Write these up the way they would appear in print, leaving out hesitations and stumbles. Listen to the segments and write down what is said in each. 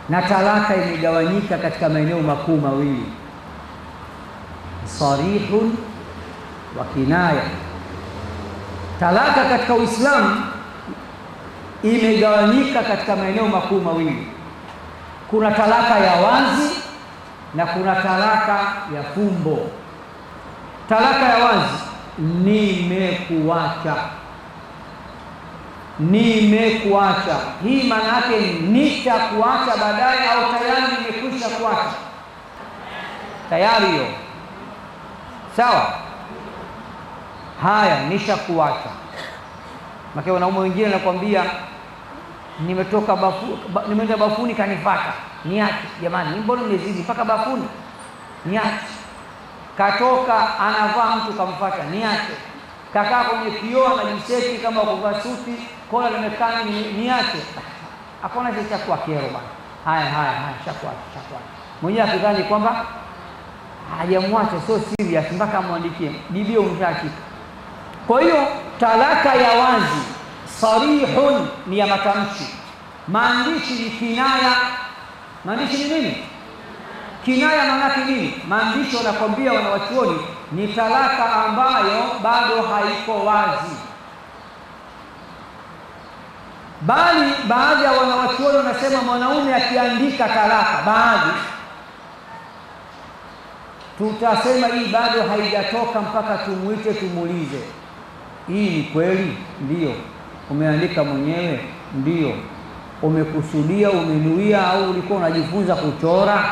na talaka imegawanyika katika maeneo makuu mawili, sarihun wa kinaya. Talaka katika Uislamu imegawanyika katika maeneo makuu mawili. Kuna talaka ya wazi na kuna talaka ya fumbo. Talaka ya wazi, nimekuacha. Nimekuacha, hii maana yake nitakuacha baadaye au tayari nimekwisha kuacha. Tayari hiyo, sawa? Haya, nishakuacha. Maki wanaume wengine nakwambia nimetoka nimeenda bafuni kanifata, niache. Jamani, mbona mmezidi mpaka bafuni? Niache. Katoka anavaa mtu kamfuata, niache. Kakaa kwenye kioo anajiseti kama kuvaa suti, kola limekana, niache. Hakuna cha kwa kero bwana. Haya, shakuacha. Mwenyewe akidhani kwamba hajamwacha, sio serious mpaka amwandikie bibia umshachika. Kwa hiyo talaka ya wazi sarihun ni ya matamshi, maandishi ni kinaya. Maandishi ni nini? Kinaya maana yake nini? Maandishi wanakwambia wanawachuoni ni talaka ambayo bado haiko wazi, bali baadhi ya wanawachuoni wanasema mwanaume akiandika talaka, baadhi tutasema hii bado haijatoka mpaka tumuite tumuulize, hii ni kweli? Ndio. Umeandika mwenyewe? Ndio. Umekusudia, umenuia, au ulikuwa unajifunza kuchora?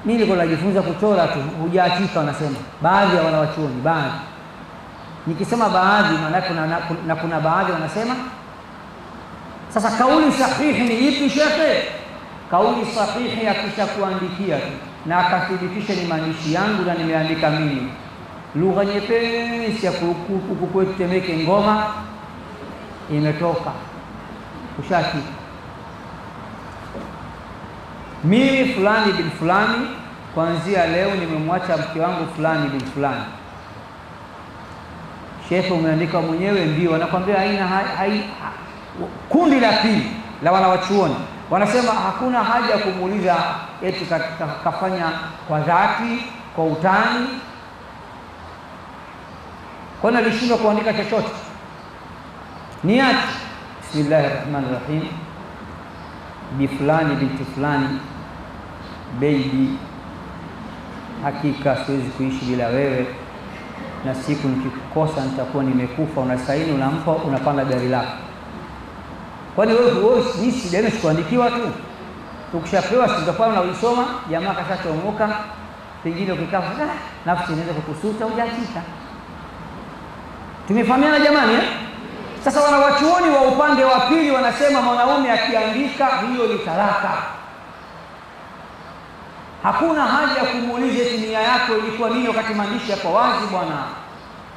Mimi nilikuwa najifunza kuchora tu, hujaachika wanasema baadhi ya wanawachuoni. Baadhi, nikisema baadhi maana kuna baadhi wanasema. Sasa kauli sahihi ni ipi shekhe? Kauli sahihi akisha kuandikia tu na akathibitisha ni maandishi yangu na nimeandika mimi, lugha nyepesi ya kukwetu Temeke ngoma imetoka, ushaki. Mimi fulani bin fulani kuanzia leo nimemwacha mke wangu fulani bin fulani. Sheikh, umeandika mwenyewe? Ndio. Anakuambia kundi la pili la wanawachuoni wanasema hakuna haja ya kumuuliza eti kafanya kwa dhati, kwa utani. Kwani alishindwa kuandika chochote? Niache. Bismillahirrahmanirrahim. Bi fulani binti fulani, baby, hakika siwezi kuishi bila wewe, na siku nikikukosa nitakuwa nimekufa. Unasaini, unampa, unapanda gari lako. Kwani wewe sisi ndio sikuandikiwa tu? Ukishapewa sitakuwa unaisoma, jamaa kashachomoka, pengine ukikaa nafsi inaweza kukusuta hujachika. Tumefahamiana jamani, eh? Sasa wanawachuoni wa upande wa pili wanasema mwanaume akiandika hiyo ni talaka. Hakuna haja ya kumuuliza nia yako ilikuwa nini wakati maandishi yako wazi bwana.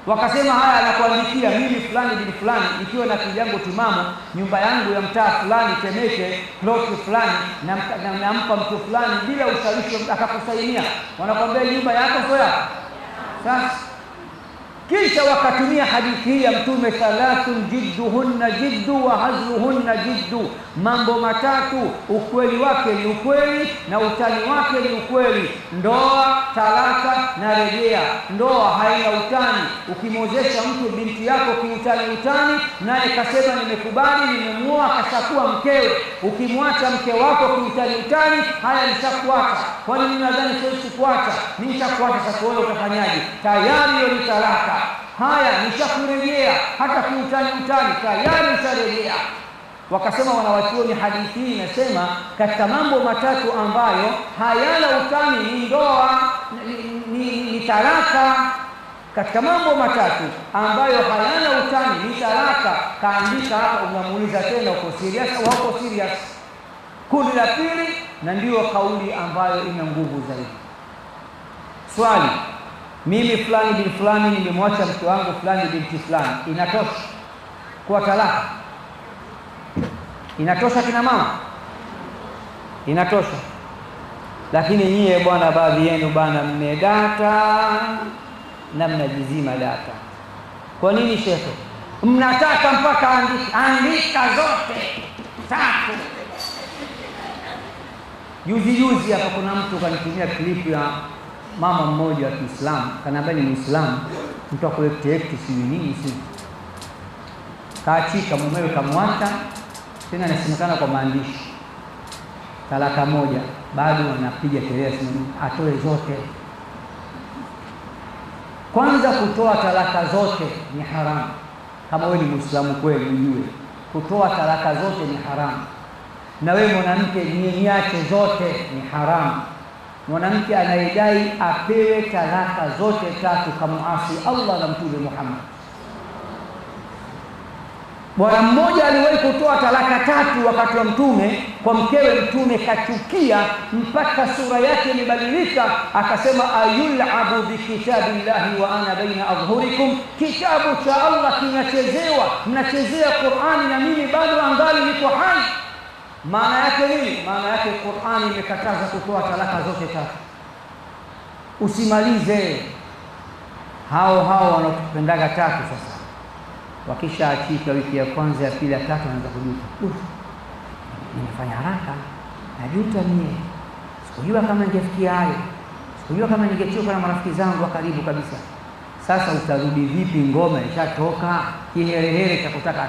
Wakasema haya, anakuandikia mimi fulani bin fulani, ikiwa na kijango timamu, nyumba yangu ya mtaa fulani Temeke, ploti fulani, nampa mtu fulani bila ushawishi, akakusainia. Wanakwambia nyumba yako sio yako. Sasa kisha wakatumia hadithi hii ya Mtume, thalathun jidduhunna jiddu wa hazluhunna jiddu, mambo matatu ukweli wake ni ukweli na utani wake ni ukweli. Ndoa, talaka na rejea. Ndoa haina utani. Ukimwozesha mtu binti yako kiutani, naye kasema nimekubali, nimemuoa, kashakuwa mkewe. Ukimwacha mke wako kiutani, haya nishakuacha. Kwani mimi nadhani siwezi kuacha, nishakuacha. Sasa wewe utafanyaje? Tayari hiyo ni talaka. Haya, nishakurejea hata kiutani, tayari nisharejea. Wakasema wanawachuoni hadithi hii inasema katika mambo matatu ambayo hayana utani ni ndoa, ni talaka. Katika mambo matatu ambayo hayana utani ni talaka. Kaandika hapa, unamuuliza tena uko serious au uko serious? Kundi la pili, na ndio kauli ambayo ina nguvu zaidi. Swali, mimi fulani bin fulani nimemwacha mke wangu fulani binti fulani, inatosha kwa talaka? Inatosha kina mama? Inatosha. Lakini nyie bwana, baadhi yenu bwana, mmedata na mnajizima data. Kwa nini shekhe? Mnataka mpaka andika zote tatu. Juzi hapa kuna mtu kanitumia klipu ya mama mmoja wa Kiislamu, kanaambia ni Muislamu, mtu akoekti si nini, si kaachika mumewe kamwacha, tena anasemekana kwa maandishi talaka moja, bado wanapiga kelele atoe zote. Kwanza kutoa talaka zote ni haramu. Kama wewe ni Muislamu kweli ujue kutoa talaka zote ni haramu. Na wewe mwanamke niache zote ni haramu. Mwanamke anayedai apewe talaka zote tatu kamuasi Allah na Mtume Muhammad. Bwana mmoja aliwahi kutoa talaka tatu wakati wa Mtume kwa mkewe. Mtume kachukia mpaka sura yake imebadilika, akasema ayulabu bikitabillahi wa ana baina adhhurikum, kitabu cha Allah kinachezewa, mnachezea Qur'ani na mimi bado angali niko hai. Maana yake nini? Maana yake Qur'ani imekataza kutoa talaka zote tatu. Usimalize. Hao wanaopendaga tatu sasa wakisha achika wiki ya kwanza ya pili ya tatu anaanza kujuta. Nimefanya haraka, najuta mie. Sikujua kama ningefikia hayo. Sikujua kama ningechoka na marafiki zangu wa karibu kabisa. Sasa utarudi vipi? Ngoma ishatoka, kiherehere cha kutaka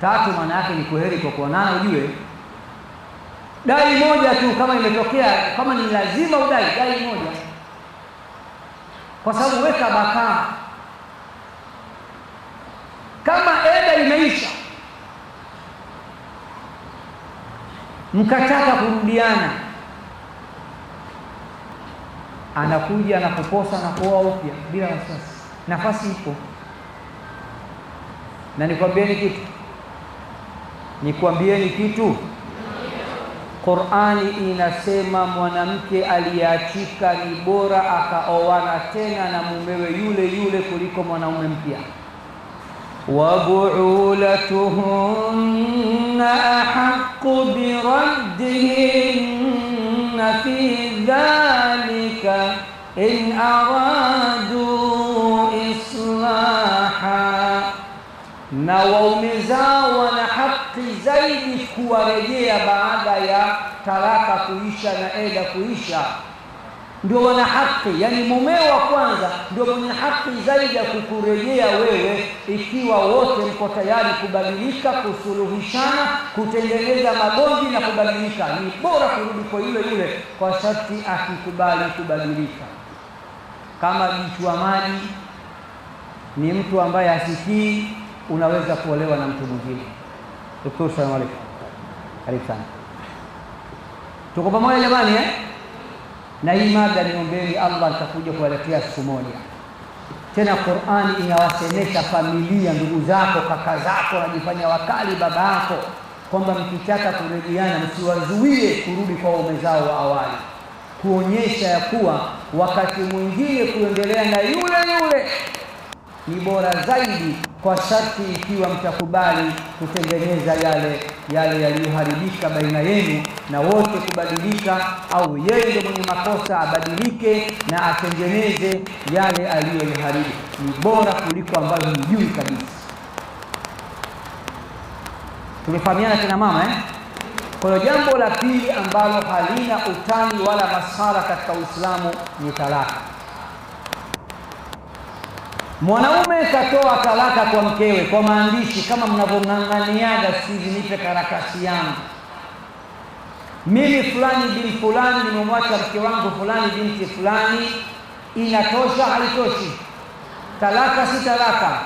tatu maana yake ni kuheri kwa kuonana. Ujue dai moja tu kama imetokea, kama ni lazima udai dai moja, kwa sababu weka bakaa. Kama eda imeisha mkataka kurudiana, anakuja na kuposa na kuoa upya bila wasiwasi, nafasi ipo. Na nikwambieni kitu, Qur'ani inasema mwanamke aliyeachika ni bora akaoana tena na mumewe yule kuliko mwanaume mpya. وَبُعُولَتُهُنَّ أَحَقُّ بِرَدِّهِنَّ فِي ذَلِكَ إِنْ أَرَادُوا إِصْلَاحًا, na waume zao wana haki zaidi kuwarejea baada ya talaka kuisha na eda kuisha. Ndio wana haki, yani mumeo wa kwanza ndio mwenye haki zaidi ya kukurejea wewe, ikiwa wote mko tayari kubadilika, kusuluhishana, kutengeneza magomvi na kubadilika. Ni bora kurudi kwa yule kwa sharti akikubali kubadilika. Kama jitu wa maji ni mtu ambaye hasikii, unaweza kuolewa na mtu mwingine. Dr. Salamu alaykum. Karibu sana. Tuko pamoja jamani Na hii mada niombeni Allah nitakuja kuwaletea siku moja. Tena Qur'ani inawasemesha familia, ndugu zako, kaka zako, wanajifanya wakali baba yako, kwamba mkitaka kurejeana msiwazuie kurudi kwa waume zao wa awali, kuonyesha ya kuwa wakati mwingine kuendelea na yule ni bora zaidi, kwa sharti ikiwa mtakubali kutengeneza yale yaliyoharibika baina yenu na wote kubadilika, au yeye ndio mwenye makosa abadilike na atengeneze yale aliyoharibu. Ni bora kuliko ambayo hujui kabisa. Tumefahamiana tena mama Kwa hiyo jambo la pili ambalo halina utani wala maskhara katika Uislamu ni talaka. Mwanaume katoa talaka kwa mkewe kwa maandishi, kama mnavyong'ang'aniaga sizi, nipe karatasi yangu, mimi fulani bin fulani nimemwacha mke wangu fulani binti fulani, inatosha haitoshi? Talaka si talaka?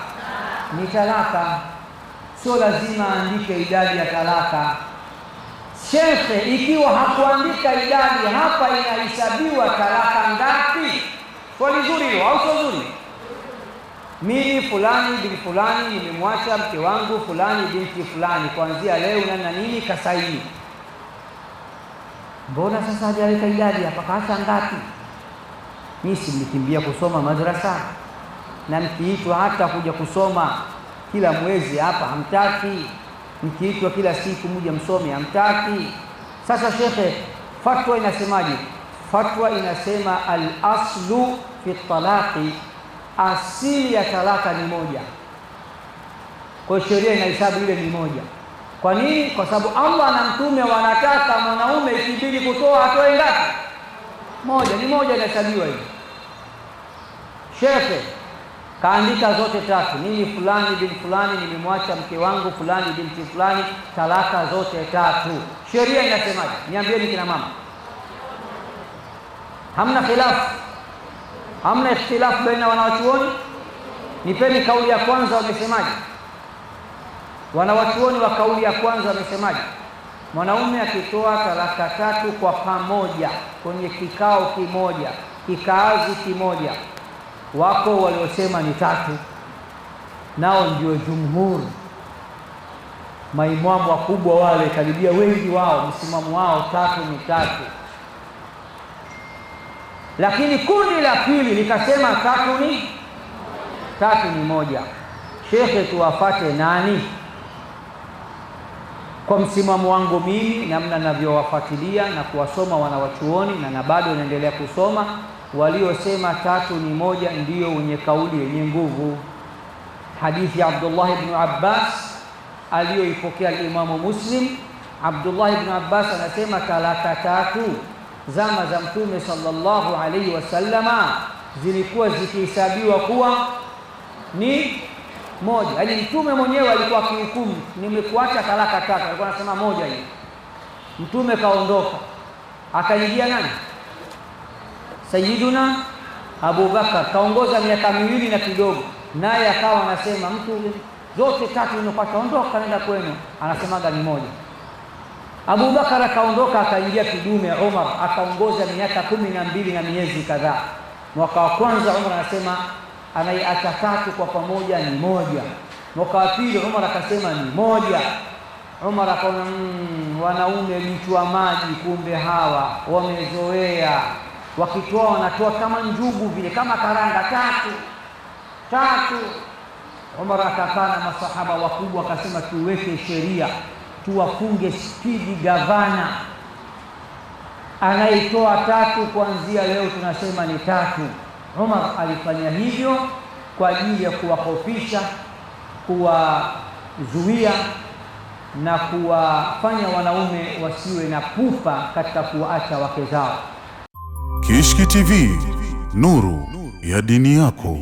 Ni talaka. Sio lazima andike idadi ya talaka. Shekhe, ikiwa hakuandika idadi, hapa inahesabiwa talaka ngapi? Swali zuri hilo, au sio zuri? Mimi fulani bin fulani nimemwacha mke wangu fulani binti fulani, kuanzia leo na nini kasaini. Mbona sasa hajaweka idadi hapa, kaacha ngapi? Mimi mlikimbia kusoma madrasa, na mkiitwa hata kuja kusoma kila mwezi hapa hamtaki, mkiitwa kila siku mmoja msome hamtaki. Sasa shekhe, fatwa inasemaje? Fatwa inasema al-aslu fi talaqi, asili ya talaka ni moja. Kwa sheria inahesabu ile ni moja. Kwa nini? Kwa sababu Allah na mtume wanataka mwanaume ikibidi kutoa atoe ngapi? Moja. Ni moja inahesabiwa hivi. Shekhe kaandika zote tatu, mimi fulani bin fulani nimemwacha mke wangu fulani binti fulani, talaka zote tatu. Sheria inasemaje? Niambieni kina mama. Hamna khilafu, hamna ikhtilafu baina wanawachuoni? Nipeni kauli ya kwanza, wamesemaje wanawachuoni? Wa kauli ya kwanza wamesemaje? Mwanaume akitoa talaka tatu kwa pamoja kwenye kikao kimoja, kikaazi kimoja, wako waliosema ni tatu, nao ndio jumhur, maimamu wakubwa wale, karibia wengi wao msimamo wao tatu ni tatu. Lakini kundi la pili likasema tatu ni moja. Shekhe, tuwafate nani? Kwa msimamo wangu mimi, namna ninavyowafuatilia na kuwasoma wanawachuoni na bado naendelea kusoma, waliosema tatu ni moja ndiyo wenye kauli yenye nguvu. Hadithi ya Abdullah ibn Abbas aliyoipokea al-Imamu Muslim. Abdullah ibn Abbas anasema talaka tatu zama za Mtume sallallahu alaihi wasallama zilikuwa zikihesabiwa kuwa ni moja. Yaani Mtume mwenyewe alikuwa akihukumu, nimekuacha talaka tatu, alikuwa anasema moja hii. Mtume kaondoka, akaingia nani? Sayyiduna Abu Bakar, kaongoza miaka 2 na kidogo, naye akawa anasema mtu zote tatu nimepata, ondoka nenda kwenu, anasemaga ni moja. Abu Bakar akaondoka, akaingia kidume Umar, akaongoza miaka 12 na miezi kadhaa. Mwaka wa kwanza Umar anasema anaiacha tatu kwa pamoja ni moja. Mwaka wa pili Umar akasema ni moja. Umar akaona wanaume mchwa maji, kumbe hawa wamezoea, wakitoa wanatoa kama njugu vile, kama karanga tatu. Umar akakaa na masahaba wakubwa, akasema tuweke sheria, tuwafunge spidi gavana, anaitoa tatu kuanzia leo tunasema ni tatu. Umar alifanya hivyo kwa ajili ya kuwahofisha, kuwazuia na kuwafanya wanaume wasiwe na pupa katika kuwaacha wake zao. Kishki TV, nuru ya dini yako.